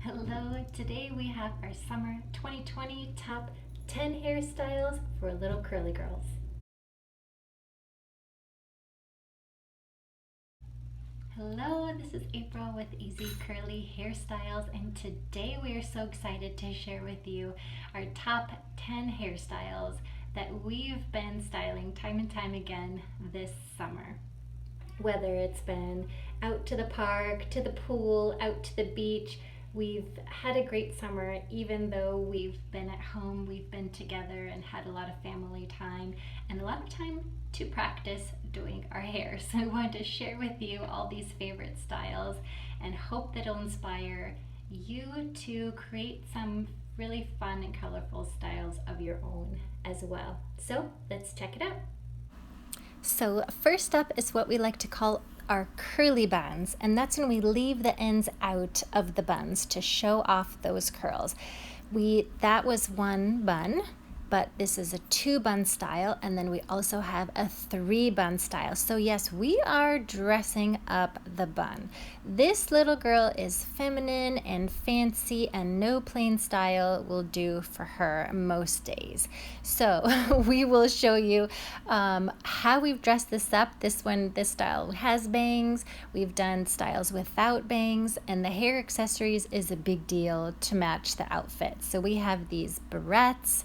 Hello, today we have our summer 2020 top 10 hairstyles for little curly girls. Hello, this is April with Easy Curly Hairstyles, and today we are so excited to share with you our top 10 hairstyles that we've been styling time and time again this summer. Whether it's been out to the park, to the pool, out to the beach, we've had a great summer. Even though we've been at home, we've been together and had a lot of family time and a lot of time to practice doing our hair. So I wanted to share with you all these favorite styles and hope that it'll inspire you to create some really fun and colorful styles of your own as well. So let's check it out. So first up is what we like to call our curly buns, and that's when we leave the ends out of the buns to show off those curls. That was one bun, but this is a 2-bun style, and then we also have a 3-bun style. So yes, we are dressing up the bun. This little girl is feminine and fancy, and no plain style will do for her most days. So we will show you how we've dressed this up. This style has bangs. We've done styles without bangs, and the hair accessories is a big deal to match the outfit. So we have these barrettes.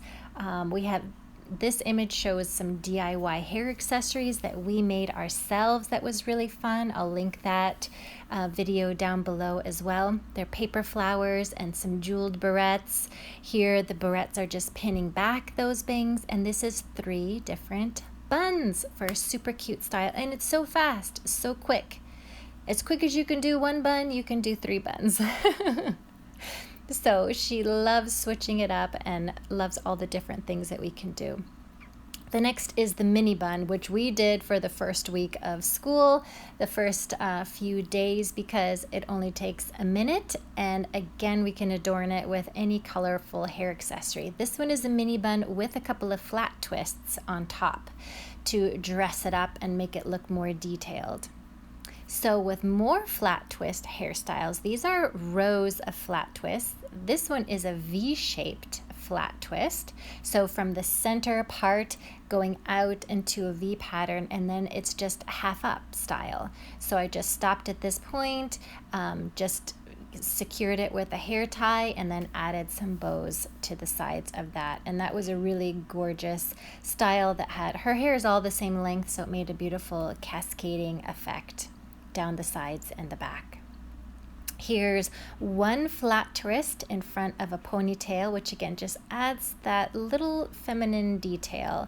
This image shows some DIY hair accessories that we made ourselves that was really fun. I'll link that video down below as well. They're paper flowers and some jeweled barrettes. Here the barrettes are just pinning back those bangs, and this is 3 different buns for a super cute style, and it's so fast, so quick. As quick as you can do 1 bun, you can do 3 buns. So she loves switching it up and loves all the different things that we can do. The next is the mini bun, which we did for the first week of school, the first few days, because it only takes a minute, and again we can adorn it with any colorful hair accessory. This one is a mini bun with a couple of flat twists on top to dress it up and make it look more detailed. So with more flat twist hairstyles, these are rows of flat twists. This one is a V-shaped flat twist. So from the center part going out into a V pattern, and then it's just half up style. So I just stopped at this point, just secured it with a hair tie, and then added some bows to the sides of that. And that was a really gorgeous style that her hair is all the same length, so it made a beautiful cascading effect down the sides and the back. Here's one flat twist in front of a ponytail, which again just adds that little feminine detail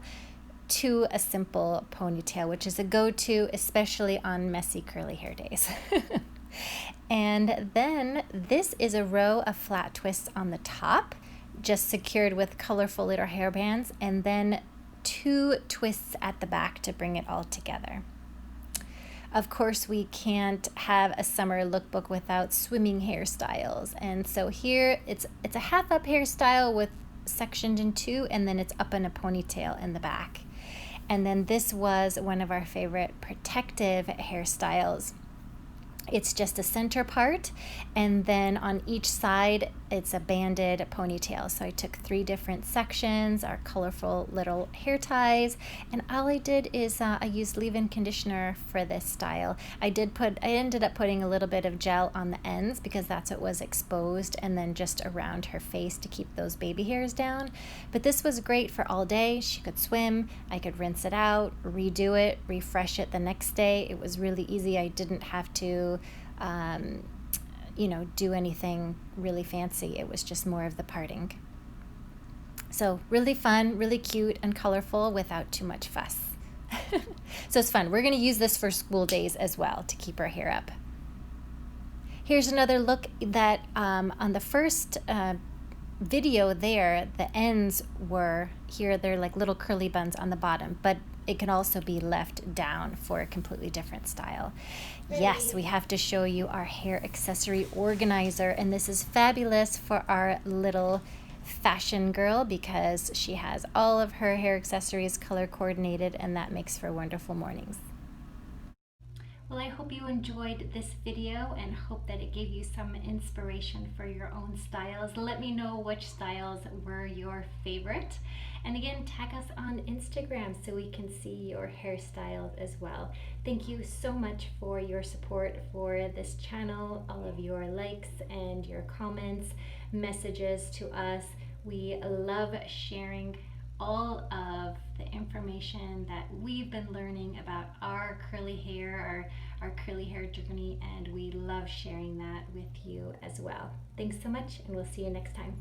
to a simple ponytail, which is a go-to, especially on messy curly hair days. And then this is a row of flat twists on the top, just secured with colorful little hair bands, and then 2 twists at the back to bring it all together. Of course, we can't have a summer lookbook without swimming hairstyles. And so here it's a half up hairstyle with sectioned in 2, and then it's up in a ponytail in the back. And then this was one of our favorite protective hairstyles. It's just a center part, and then on each side it's a banded ponytail. So I took 3 different sections, our colorful little hair ties, and all I did is I used leave-in conditioner for this style. I ended up putting a little bit of gel on the ends because that's what was exposed, and then just around her face to keep those baby hairs down. But this was great for all day. She could swim, I could rinse it out, redo it, refresh it the next day. It was really easy. I didn't have to do anything really fancy. It was just more of the parting. So really fun, really cute and colorful without too much fuss. So it's fun. We're going to use this for school days as well to keep our hair up. Here's another look that on the first video there, the ends were here. They're like little curly buns on the bottom, but it can also be left down for a completely different style. Yes, we have to show you our hair accessory organizer, and this is fabulous for our little fashion girl because she has all of her hair accessories color coordinated, and that makes for wonderful mornings. Well, I hope you enjoyed this video and hope that it gave you some inspiration for your own styles. Let me know which styles were your favorite. And again, tag us on Instagram so we can see your hairstyles as well. Thank you so much for your support for this channel, all of your likes and your comments, messages to us. We love sharing all of the information that we've been learning about our curly hair, our curly hair journey, and we love sharing that with you as well. Thanks so much, and we'll see you next time.